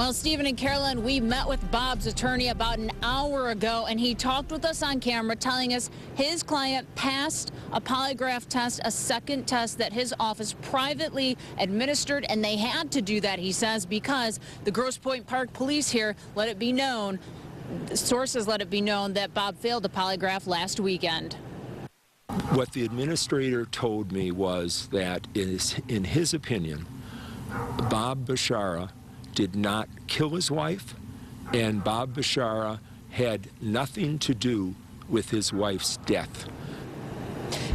Well, Stephen and Carolyn, we met with Bob's attorney about an hour ago, and he talked with us on camera telling us his client passed a polygraph test, a second test that his office privately administered, and they had to do that, he says, because the Grosse Pointe Park police here let it be known, sources let it be known that Bob failed a polygraph last weekend. What the administrator told me was that in his opinion, Bob Bashara did not kill his wife, and Bob Bashara had nothing to do with his wife's death.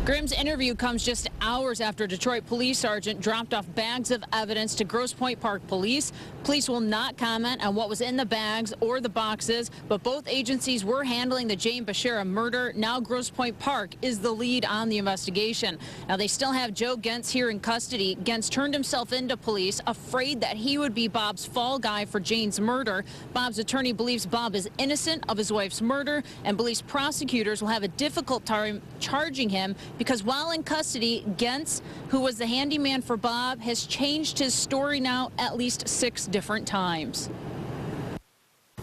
Grimm's interview comes just hours after Detroit police sergeant dropped off bags of evidence to Grosse Pointe Park police. Police will not comment on what was in the bags or the boxes, but both agencies were handling the Jane Bashara murder. Now Grosse Pointe Park is the lead on the investigation. Now they still have Joe Gentz here in custody. Gentz turned himself into police, afraid that he would be Bob's fall guy for Jane's murder. Bob's attorney believes Bob is innocent of his wife's murder and believes prosecutors will have a difficult time charging him because while in custody, Gentz, who was the handyman for Bob, has changed his story now at least 6 different times.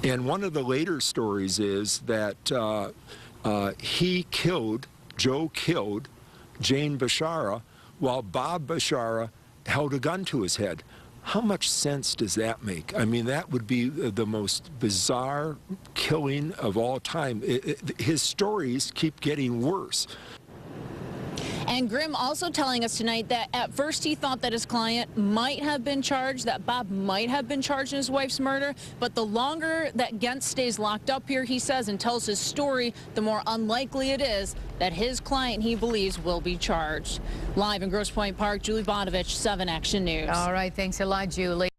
And one of the later stories is that Joe killed Jane Bashara while Bob Bashara held a gun to his head. How much sense does that make? I mean, that would be the most bizarre killing of all time. His stories keep getting worse. And Grimm also telling us tonight that at first he thought that his client might have been charged, that Bob might have been charged in his wife's murder, but the longer that Gentz stays locked up here, he says, and tells his story, the more unlikely it is that his client, he believes, will be charged. Live in Grosse Pointe Park, Julie Bonovich, 7 Action News. All right, thanks a lot, Julie.